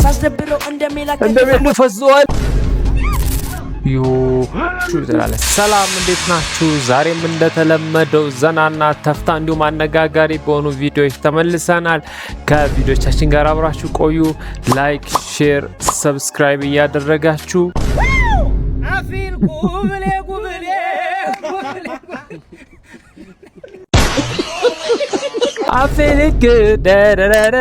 ሳስደብረው እንደሚላከው ፈዟል። ሰላም እንዴት ናችሁ? ዛሬም እንደተለመደው ዘናና ተፍታ እንዲሁም አነጋጋሪ በሆኑ ቪዲዮዎች ተመልሰናል። ከቪዲዮቻችን ጋር አብራችሁ ቆዩ። ላይክ፣ ሼር፣ ሰብስክራይብ እያደረጋችሁ አፌልክ ደረረ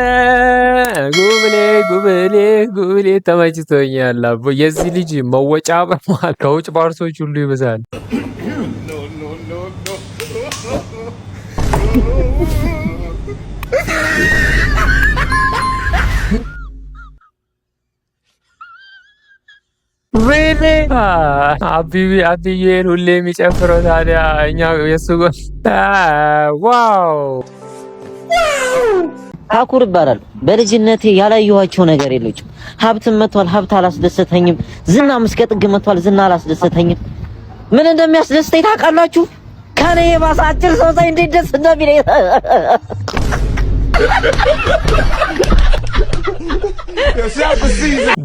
ጉብሌ ተመችቶኛል። አቦ የዚህ ልጅ መወጫ በማል ከውጭ ባርሶች ሁሉ ይበዛል። አብዬን ሁሌ የሚጨፍረው ታዲያ እኛ የሱ ጎን ዋው ታኩር ይባላል። በልጅነቴ ያላየኋቸው ነገር የለችም። ሀብትም መጥቷል፣ ሀብት አላስደሰተኝም። ዝናም እስከ ጥግ መጥቷል፣ ዝና አላስደሰተኝም። ምን እንደሚያስደስተኝ ታውቃላችሁ? ከኔ የባሰ አጭር ሰው ሳይ እንዴት ደስ እንደሚለኝ።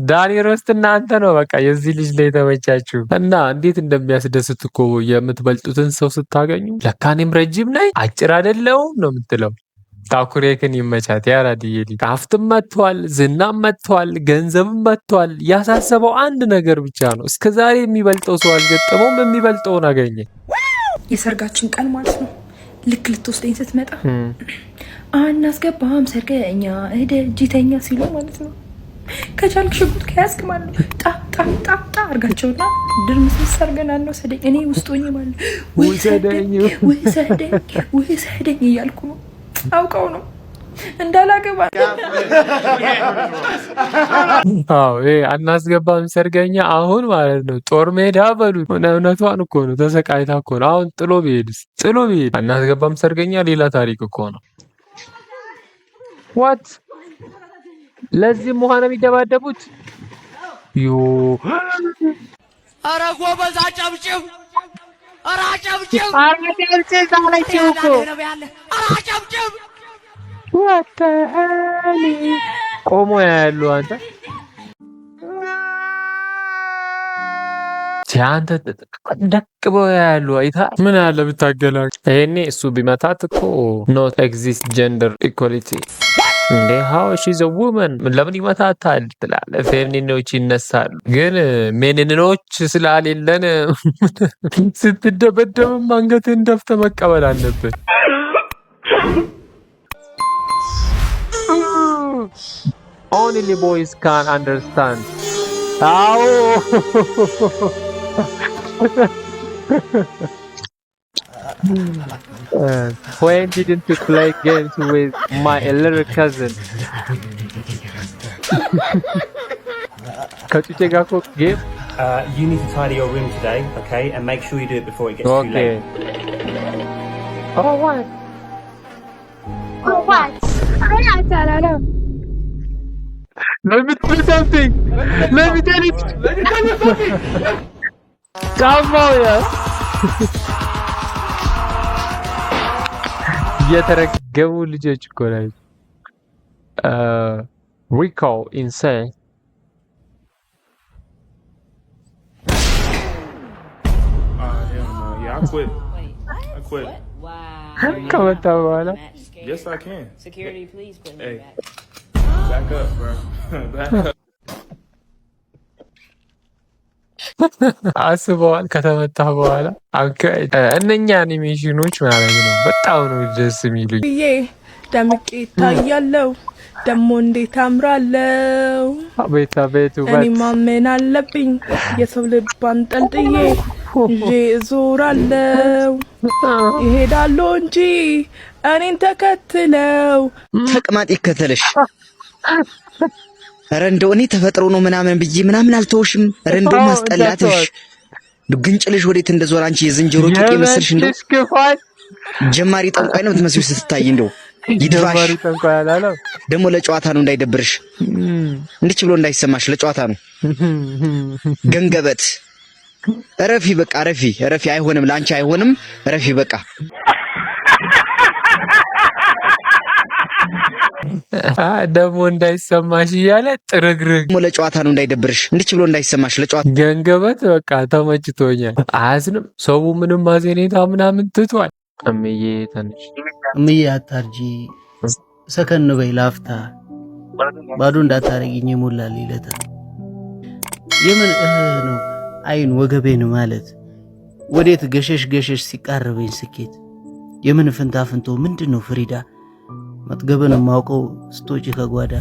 ዳኒ ሮስት እናንተ ነው በቃ የዚህ ልጅ ላይ ተመቻችሁ እና እንዴት እንደሚያስደስት እኮ የምትበልጡትን ሰው ስታገኙ። ለካ እኔም ረጅም ነኝ አጭር አይደለሁም ነው የምትለው። ታኩሬክን ይመቻት። ያራዲዬ ልጅ ሀብትም መጥቷል፣ ዝናም መጥቷል፣ ገንዘብም መጥቷል። ያሳሰበው አንድ ነገር ብቻ ነው። እስከዛሬ የሚበልጠው ሰው አልገጠመውም፣ የሚበልጠውን አገኘ። የሰርጋችን ቀን ማለት ነው። ልክ ልትወስደኝ ስትመጣ አናስገባም ሰርገኛ እደጅተኛ ሲሉ ማለት ነው። ከቻልክ ሽጉጥ ከያዝክ ማለት ነው ጣ አርጋቸውና ድርምስምስ አርገን አንወሰደኝ እኔ ውስጥ ሆኜ ማለት ውሰደኝ እያልኩ ነው። አውቀው ነው እንዳላገባ። አዎ አናስገባም ሰርገኛ አሁን ማለት ነው ጦር ሜዳ በሉት። እውነቷን እኮ ነው። ተሰቃይታ እኮ ነው። አሁን ጥሎ ቢሄድ አናስገባም ሰርገኛ ሌላ ታሪክ እኮ ነው። ዋት ለዚህም ውሃ ነው የሚደባደቡት። ኧረ ጎበዝ አጨብጭብ! ኧረ አጨብጭብ! ቆሞ ያሉ አንተ ሲያንተ ደቅበው ያሉ አይታ ምን ያለ ብታገላ። ይሄኔ እሱ ቢመታት እኮ ኖት ኤግዚስት ጀንደር ኢኳሊቲ እንዴ ሃው ሺ ዘ ውመን ለምን ይመታታል ትላለህ። ፌሚኒኖች ይነሳሉ፣ ግን ሜንኖች ስላሌለን ስትደበደብም አንገትን ደፍተህ መቀበል አለብን። Only boys can understand. አዎ when didn't you play games with my little cousin? ከጩጬ ጋር እኮ ጌም you need to tidy your room today, okay? And make sure you do it before it gets too late. Oh what? I don't know. Let me tell you something. Come on, yeah. የተረገሙ ልጆች እኮ ላይ Rico insane. Yeah, I quit. Wow. ከመጣ በኋላ Yes, I can. Security, please put me back. Back up, bro. Back up. አስበዋል ከተመታ በኋላ እነኛ አኒሜሽኖች ማለት ነው በጣም ነው ደስ የሚሉኝ። ደምቄ ታያለው ደሞ እንዴት አምራለው። አቤት እኔ ማመን አለብኝ የሰው ልብ አንጠልጥዬ ይዤ እዞራለው። ይሄዳለው እንጂ እኔን ተከትለው ተቅማጥ ይከተልሽ። ኧረ እንደው እኔ ተፈጥሮ ነው ምናምን ብዬ ምናምን አልተውሽም። ኧረ እንደው ማስጠላትሽ ግንጭልሽ ወዴት እንደዞር አንቺ የዝንጀሮ ቂጤ መስልሽ። እንደው ጀማሪ ጠንቋይ ነው የምትመስልሽ ስትታይ። እንደው ይድፋሽ። ደግሞ ለጨዋታ ነው እንዳይደብርሽ፣ እንድች ብሎ እንዳይሰማሽ ለጨዋታ ነው። ገንገበት ረፊ በቃ ረፊ አይሆንም፣ ላንቺ አይሆንም። ረፊ በቃ ደግሞ እንዳይሰማሽ እያለ ጥርግርግ ለጨዋታ ነው እንዳይደብርሽ እንዲች ብሎ እንዳይሰማሽ ለጨዋታ ገንገበት በቃ ተመችቶኛል። አያዝንም ሰው ምንም ማዘኔታ ምናምን ትቷል። እምዬ ትንሽ እምዬ አታርጂ፣ ሰከን በይ ላፍታ፣ ባዶ እንዳታረጊኝ የሞላል ይለታ። የምን ነው አይን ወገቤን ማለት ወዴት ገሸሽ ገሸሽ ሲቃረበኝ ስኬት የምን ፍንታ ፍንቶ ምንድነው ፍሪዳ መጥገብን ማውቀው ስቶጪ ከጓዳ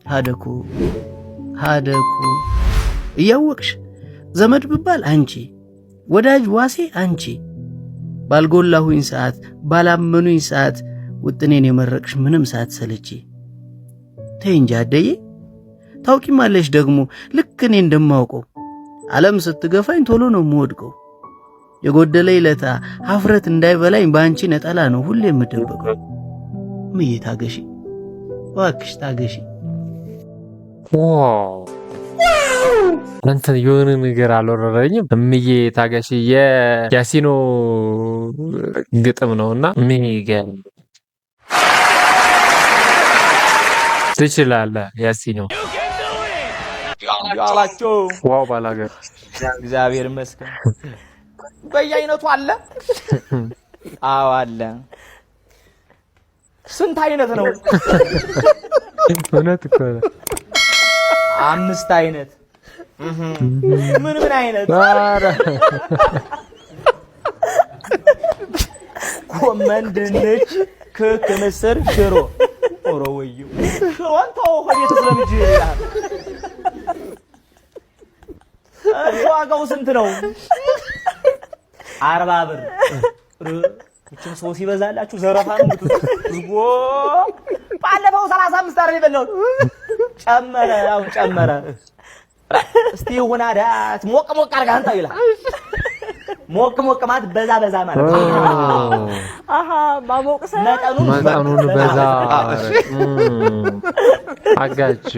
ሃደኩ እያወቅሽ ዘመድ ብባል አንቺ ወዳጅ ዋሴ አንቺ ባልጎላሁኝ ሰዓት ባላመኑኝ ሰዓት ውጥኔን የመረቅሽ ምንም ሰዓት ሰለቺ ተይ እንጂ አደዬ ታውቂማለሽ ደግሞ ልክ እኔ እንደማውቀው ዓለም ስትገፋኝ ቶሎ ነው የምወድቀው የጎደለ ይለታ ሀፍረት እንዳይበላኝ ባንቺ ነጠላ ነው ሁሌ የምደበቀው ምዬ ታገሺ እባክሽ ታገሺ። አንተ የሆነ ነገር አልወረረኝም። እምዬ ታገሺ የያሲኖ ግጥም ነውና ሚገርም ትችላለህ ያሲኖ ያላችሁ ዋው ባላገር እግዚአብሔር ይመስገን። በየአይነቱ አለ። አዎ አለ። ስንት አይነት ነው? እውነት እኮ ነው። 5 አይነት። ምን አይነት? ጎመን፣ ድንች፣ ክክ፣ ምስር፣ ሽሮ። ኦሮ ወዩ ሽሮን ተው ሆዴት ስለምጅ ይላል። ዋጋው ስንት ነው? 40 ብር። እቺን ሰው ሲበዛላችሁ ዘረፋ ነው ዝጎ ባለፈው 35 አር ይበለው ጨመረ። አው ጨመረ። እስቲ ወናዳት ሞቅ አርጋ አንተ ይላል። ሞቅ ማለት በዛ ማለት አሃ ማሞቅሰ መጠኑን በዛ አጋጭ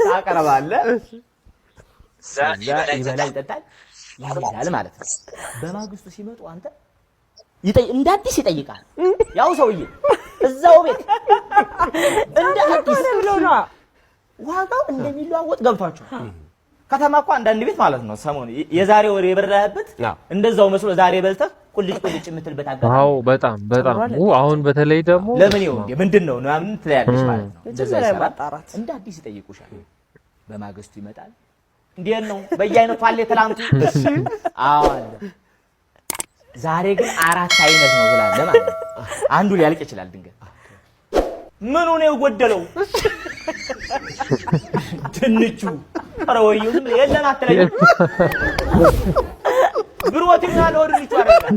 ታቀርባለህ። ይበላል ይጠጣል ይላል ማለት ነው። በማግስቱ ሲመጡ አንተ እንደ አዲስ ይጠይቃል። ያው ሰውዬ እዛው ቤት እንደ አዲስ ብሎና ዋጋው እንደሚለዋወጥ ገብቷቸው ከተማ እኮ አንዳንድ ቤት ማለት ነው ሰሞኑ የዛሬ ወር የበራህበት እንደዛው መስሎ ዛሬ በልተህ ቁልጭ የምትልበት አጋጣሚ። አዎ በጣም አሁን በተለይ ደግሞ ለምን ይኸው እንዴ ምንድነው ምናምን ትላለች ማለት ነው። እንደዛ ማጣራት እንደ አዲስ ይጠይቁሻል። በማግስቱ ይመጣል። እንዴት ነው በየአይነቱ አለ ትላንቱ? አዎ አለ። ዛሬ ግን 4 አይነት ነው ብላለ ማለት ነው። አንዱ ሊያልቅ ይችላል ድንገት። ምኑ ነው የጎደለው? ድንቹ ኧረ ወይዬ ዝም የለም አትለኝ። ብሮቲና ለወድልቹ አይደለም።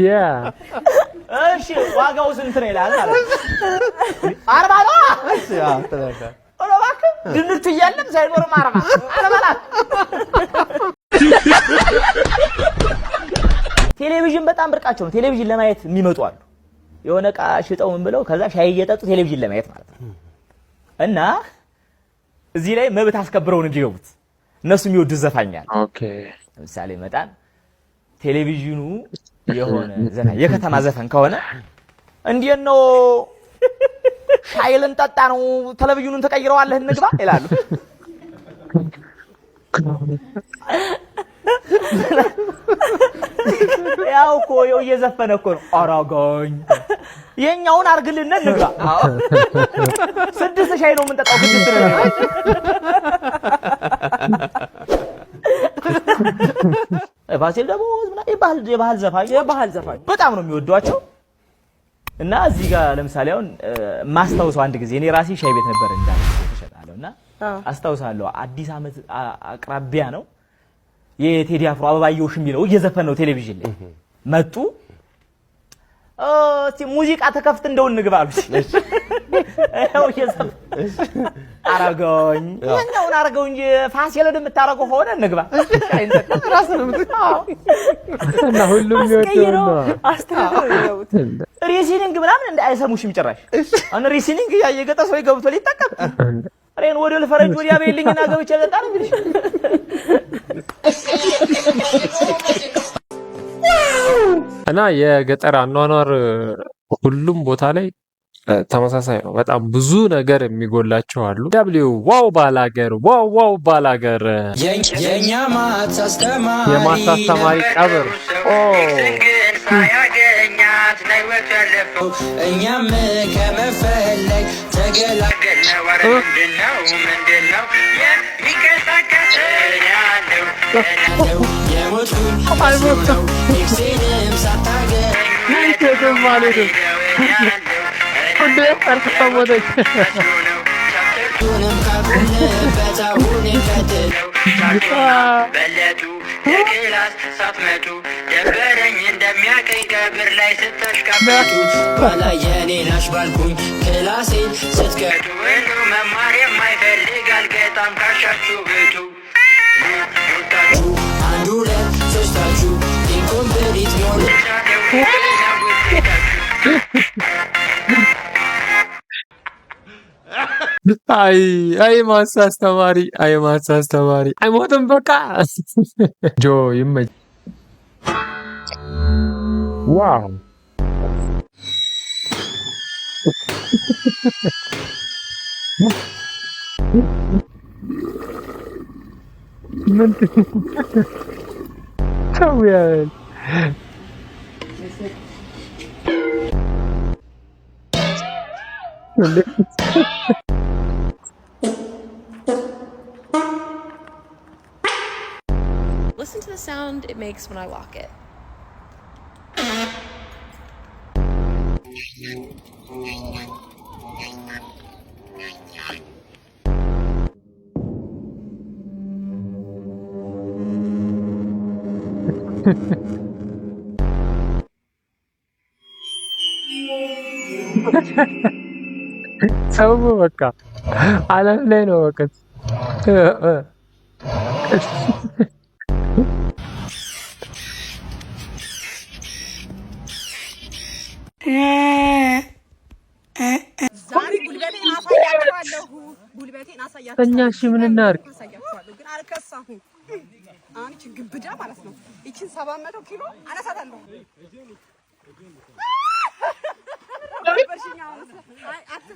ያ እሺ ዋጋው ስንት ነው ይላል ማለት ነው። 40 ነው። እሺ አዎ ተረጋ ኧረ እባክህ ድንቹ እያለም ሳይኖርም 40 ቴሌቪዥን በጣም ብርቃቸው ነው። ቴሌቪዥን ለማየት የሚመጡ አሉ። የሆነ ዕቃ ሽጠው ምን ብለው ከዛ ሻይ እየጠጡ ቴሌቪዥን ለማየት ማለት ነው። እና እዚህ ላይ መብት አስከብረው ነው እንዲገቡት እነሱ የሚወዱት ዘፋኛል። ኦኬ ለምሳሌ መጣን ቴሌቪዥኑ የሆነ ዘፋኝ የከተማ ዘፈን ከሆነ እንዴት ነው ሻይ ልንጠጣ ነው ቴሌቪዥኑን ተቀይረዋለህ እንግባ ይላሉ። ያው እኮ እየዘፈነ እኮ ነው። አራጋኝ የኛውን አርግልን እንግባ። 6 ሻይ ነው የምንጠጣው 6 ነው። ፋሲል ደግሞ የባህል ዘፋኝ በጣም ነው የሚወዷቸው። እና እዚህ ጋር ለምሳሌ አሁን ማስታውሰው አንድ ጊዜ እኔ ራሴ ሻይ ቤት ነበር ተሸጣለሁና አስታውሳለሁ። አዲስ ዓመት አቅራቢያ ነው። የቴዲ አፍሮ አበባየውሽ የሚለው እየዘፈን ነው ቴሌቪዥን ላይ መጡ። እስቲ ሙዚቃ ተከፍት እንደው እንግባ አሉት። አው እየዘፈን አረጋኝ የኛውን አረጋው እንጂ ፋሲልን የምታረገው ሆነ እንግባ ራስ ነው የምትታው እና ሁሉም ይወደው አስተካክለው ሪሲኒንግ ምናምን አይሰሙሽም ጭራሽ። አሁን ሪሲኒንግ ያየገጠ ሰው ገብቶ ሊጠቀም አሬን ወደ ለፈረንጅ ወዲያ በይልኝና ገብቼ ለጣ ነው እንግዲህ እና የገጠር አኗኗር ሁሉም ቦታ ላይ ተመሳሳይ ነው። በጣም ብዙ ነገር የሚጎላቸው አሉ። ዋው ባላገር ዋው ባላገር የማት አስተማሪ ቀብር እኛም ከመፈለግ ተገላገልነው። ምንድነው የሚቀሳቀስ ያለው የሞትኩኝ ነው ኤክሴንም ሳታገኝ ማለት ነው። ሁሉንም ካቆምንበት አሁን እንቀጥለው። በለጡ የክላስ ሳትመጡ ደበረኝ እንደሚያቀኝ ቀብር ላይ ስተሽቀመጡ ባላ የኔ ናሽ ባልኩኝ ክላሴን ስትቀጡ ሁሉ መማር የማይፈልግ አልገጣም ካሻችሁ ብቱ ሉታችሁ አንድ ሁለት ሶስታችሁ ኢንኮምፕሊት ሞልቻለው አይ ማትስ አስተማሪ አይሞትም። በቃ ጆ ይመች። ዋው Listen to the sound it makes when I lock it. ሰው በቃ ዓለም ላይ ነው በቃ ዛሬ ጉልበቴን አሳያችኋለሁ። እኛ እሺ ምን እናድርግ? ግን አልከሳሁም። አሁን ይህቺ ግብዳ ማለት ነው። ይህቺን 700 ኪሎ አነሳታለሁ።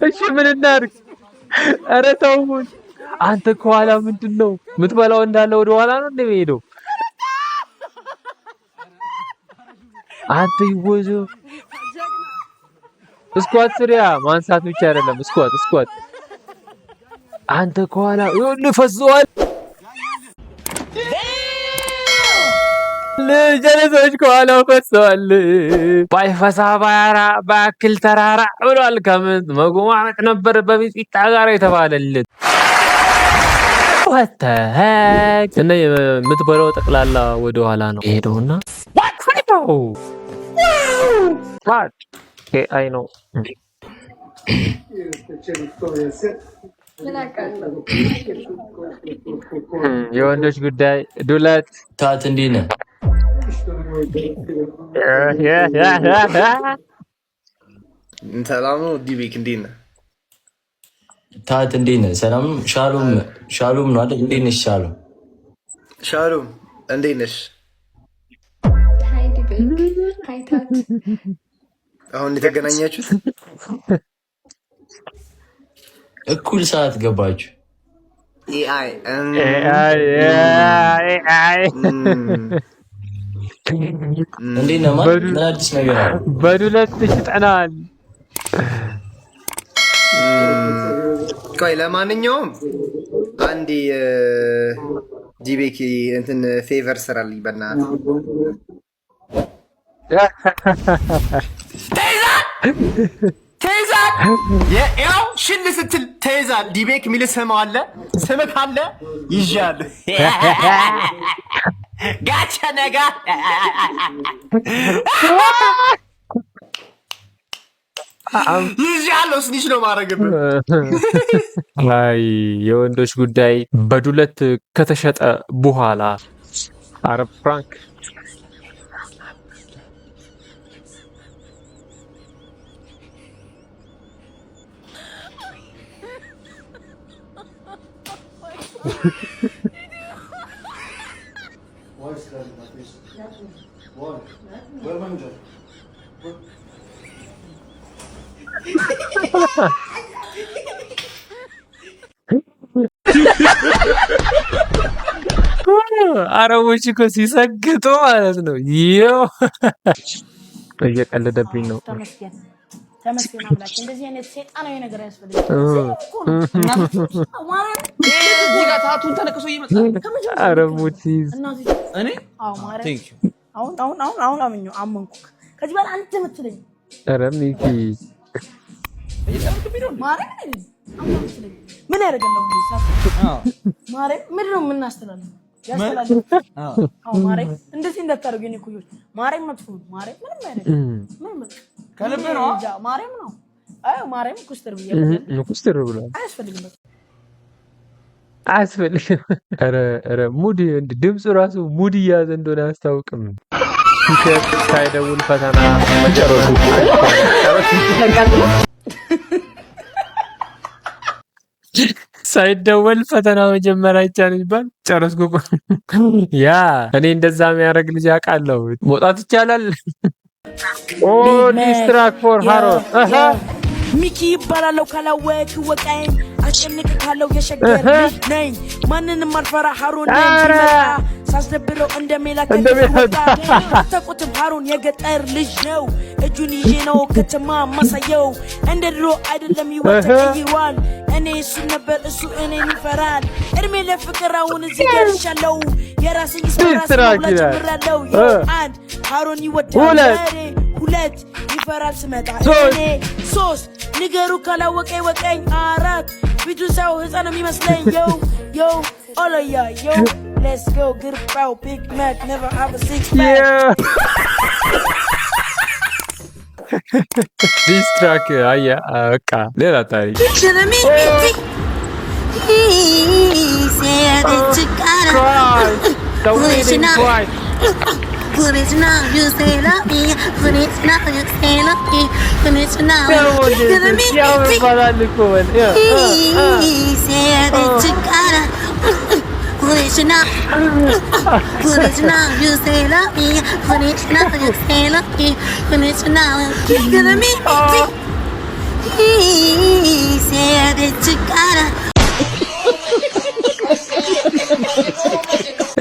እሺ ምን እናድርግ? ኧረ ተውኝ። አንተ ከኋላ ምንድን ነው የምትበላው? እንዳለ ወደ ኋላ ነው እንደሚሄደው። አንተ ይወዙ ስኳት ስሪያ ማንሳት ብቻ አይደለም፣ ስኳት አንተ ከኋላ ይሁን ፈዟል። ጀለሶች ከኋላ ፈሷል። ባይፈሳ ባያራ ባክል ተራራ ብሏል። ከምን መጉማመጥ ነበር በሚጥጣ ጋር የተባለልን ወተህ እና የምትበላው ጠቅላላ ወደ ኋላ ነው የሄደውና አይ ነው የወንዶች ጉዳይ ዱለት ታት እንዴት ነህ? ሰላም ነው። ዲቤክ እንዴት ነህ? ታት እንዴት ነህ? ሰላም ሻሎም ነው አይደል? እንዴት ነሽ ሻሎም እንዴት ነሽ? አሁን የተገናኛችሁት እኩል ሰዓት ገባችሁ? ኤአይ እንዴት ነው ማለት ምን አዲስ ነገር አለ? በዱለት ትሽጠናል። ቆይ ለማንኛውም አንዴ ዲቤክ እንትን ፌቨር ስራልኝ በእናትህ። ተይዛል። ያው ሽል ስትል ተይዛል። ዲቤክ የሚል ስም አለ። ስም ካለ ይዣለሁ። ጋቸ ነጋ ይዣለሁ። ስኒች ነው ማድረግብህ። አይ የወንዶች ጉዳይ በዱለት ከተሸጠ በኋላ አረብ ፍራንክ አረቦች እኮ ሲሰግጡ ማለት ነው። ይኸው እየቀለደብኝ ነው። ተመስገን አምላክ። እንደዚህ አይነት ሰይጣናዊ ነገር ያስፈልጋል። ታቱን ተነክሶ ይመጣል። አረሙቲዝ እኔ አሁን አመንኩ። ከዚህ በኋላ አንተ የምትለኝ ኧረ ሚኪ ምን ያደርገለው? ማርያም ምንድን ነው የምናስተላልፈው? ማርያም እንደዚህ እንዳታደርጉ የኔ ኩዮች። ማርያም መጥፎ ማርያም ምንም አይደለም። ምንም ከልብ ነው ማርያም ነው። አይ ማርያም ኩስተር ብሏል። አያስፈልግም። ኧረ ሙድ ድምፁ ራሱ ሙድ እያዘ እንደሆነ አያስታውቅም። ቲሸርት ሳይደውል ፈተና መጨረሱ ሳይደወል ፈተና መጀመሪያ ይቻላል ይባል ጨረስኩ። ያ እኔ እንደዛ የሚያደርግ ልጅ አውቃለሁ። መውጣት ይቻላል። ኦ ዲስትራክ ፎር ሃሮን ሚኪ ይባላል። ካላወቅ ወቃኝ አሸንቅ ካለው የሸገር ልጅ ነኝ። ማንንም አልፈራ ሃሮን ነኝ። ሳስደብረው እንደሜላከ ተቆጥም ሃሮን የገጠር ልጅ ነው። እጁን ይዤ ነው ከተማ ማሳየው። እንደ ድሮ አይደለም ይወት ተቀይሯል። እኔ እሱ ነበር እሱ እኔን ይፈራል። እድሜ ለፍቅር አሁን እዚህ ደርሻለሁ። የራስን ይስራስ ጀምራለሁ። አንድ ሃሮን ይወዳል። ሁለት ይፈራል ስመጣ። እኔ ሶስት ንገሩ ካላወቀ ወቀኝ። አራት ፊቱ ሰው ህፃን የሚመስለኝ ዮ ኦሎያ ዮ let's go get a bow big mac never have a six pack. ዲስትራክ አያ በቃ ሌላ ታሪክ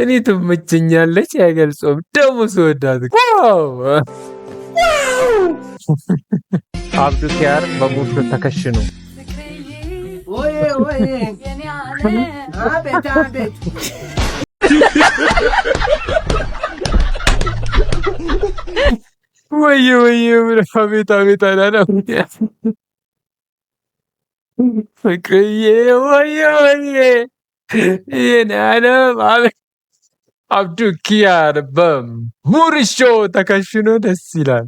እኔ ትመቸኛለች አይገልጾም። ደግሞ ስወዳት አብዱ ኪያር በሙድ ተከሽኑ ወይ አቤት አላለ ፍቅርዬ ወይ የኔ ዓለም አብዱ ኪያር በሙርሾ ተከሽኖ ደስ ይላል።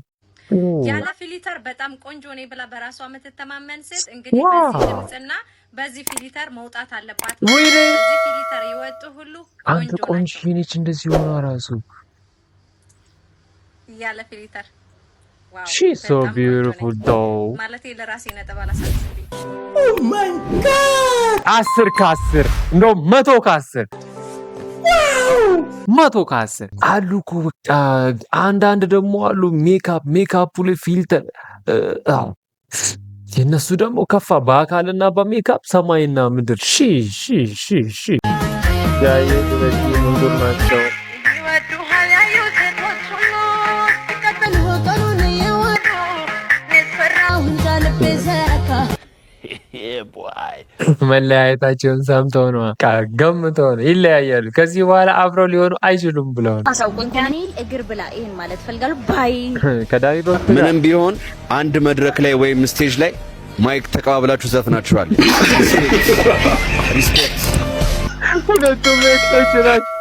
ያለ ፊልተር በጣም ቆንጆ ነኝ ብላ በራሷ የምትተማመን ሴት እንግዲህ በዚህ ድምጽና በዚህ ፊልተር መውጣት አለባት። በዚህ ፊልተር ይወጡ ሁሉ አንተ ቆንጆ ነች እንደዚህ ሆኖ ራሱ ያለ ፊልተር ዋው she so beautiful though ማለት ለራሴ ነጥብ አላሳስብኝ። oh my god 10 ከ10 እንደው 100 ከ10 100 ከ10 አሉ እኮ በቃ አንዳንድ ደግሞ አሉ ሜካፕ ላይ ፊልተር የነሱ ደግሞ ከፋ በአካልና በሜካፕ ሰማይና ምድር ሺ ያየ ድረስ ምንድን ናቸው መለያየታቸውን ሰምተው ነው ገምተው ነው ይለያያሉ። ከዚህ በኋላ አብረው ሊሆኑ አይችሉም ብለው ነው። አሳውቁኝ። ዳንኤል እግር ብላ ይሄን ማለት ፈልጋለሁ ባይ ከዳንኤል ምንም ቢሆን አንድ መድረክ ላይ ወይም ስቴጅ ላይ ማይክ ተቀባብላችሁ ዘፍናችኋል። ሪስፔክት ሁለቱም ኤክሶች ናቸው።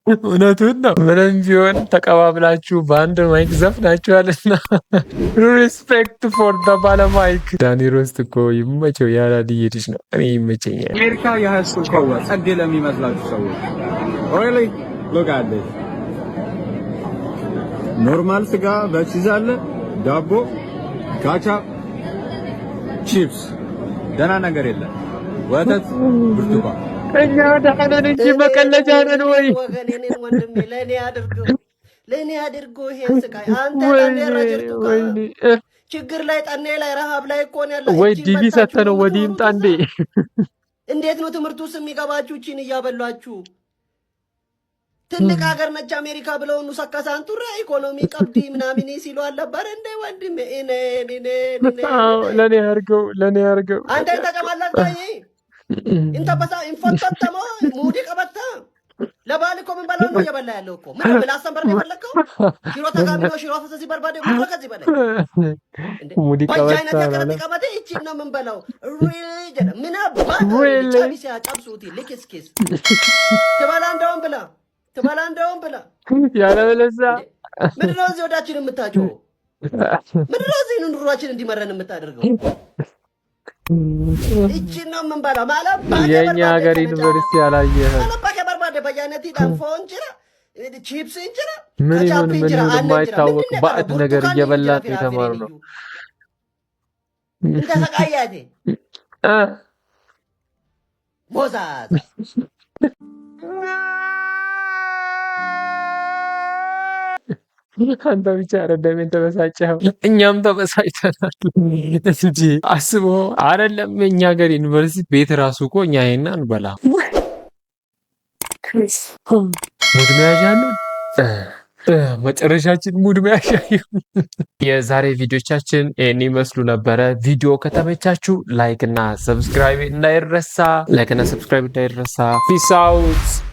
እውነቱን ነው። ምንም ቢሆን ተቀባብላችሁ በአንድ ማይክ ዘፍናችኋልና ሪስፔክት ፎር ደ ባለ ማይክ። ዳኒ ሮስት እኮ ይመቸው ያራድዬ ልጅ ነው። እኔ ይመቸኛል። አሜሪካ የሃይስኩል ኮወ ጸዴ ለሚመስላችሁ ሰዎች ሪሊ ሉክ አት ዲስ ኖርማል ስጋ በቺዝ አለ፣ ዳቦ፣ ካቻ፣ ቺፕስ ደህና ነገር የለም። ወተት፣ ብርቱካን። እኛ ደህና ነን እንጂ መቀለጃ ነን ወይ? ወገኔ ነን ወንድሜ፣ ለእኔ አድርጎ ይሄን ስቃይ አንተ ዳንዴራ ጅርቱ ችግር ላይ ጠኔ ላይ ረሃብ ላይ እኮ ነው ያለው። ወይ ዲቪ ሰተነው ወዲህ ይምጣ እንዴ? እንዴት ነው ትምህርት ውስጥ የሚገባችሁ? እቺን እያበሏችሁ ትልቅ ሀገር ነች አሜሪካ ብለው ነው ሰካሳንቱራ ኢኮኖሚ ቀብዲ ምናምን ሲሉ አልነበረ እንደ ወንድሜ? ለኔ ያርገው አንተ ተቀማላች ታዬ እንተ በሳ ኢንፎተተሞ ሙዲ ቀበታ ለባል እኮ ምን በላው ነው እየበላ ያለው እኮ ምን ምላሰን በር የፈለከው ሽሮ ተጋቢኖ ሽሮ ፈሰሲ በርባዴ ምን ከዚህ በላይ ሙዲ ቀበታ ቀበታ እቺ ነው ምን በላው ምን አባ ጫቢስ ያጫብሱት ልክስኪስ ትበላ እንደውም ብላ ያለበለዛ ምንድነው እዚህ ወዳችን የምታጨው? ምንድነው እዚህ ኑሯችን እንዲመረን የምታደርገው? እቺ ነው ምን በላው ማለት የኛ ሀገር ዩኒቨርሲቲ ያላየህ በርባዴ በያነቲ ዳንፎ እንጀራ ቺፕስ እንጀራ ምን ይሁን ምን የማይታወቅ ባዕድ ነገር እየበላት የተማሩ ነው። እንደ ተቃያቴ ሞዛዝ አንተ ብቻ አይደለም ተበሳጨኸው፣ እኛም ተበሳጭተናል እንጂ አስበው አይደለም። የኛ ሀገር ዩኒቨርሲቲ ቤት ራሱ እኮ እኛ ይሄን አንበላ ሙድ መያዣ ነው። መጨረሻችን ሙድ መያዣ። የዛሬ ቪዲዮቻችን ይህን ይመስሉ ነበረ። ቪዲዮ ከተመቻችሁ ላይክ እና ሰብስክራይብ እንዳይረሳ። ፒስ አውት።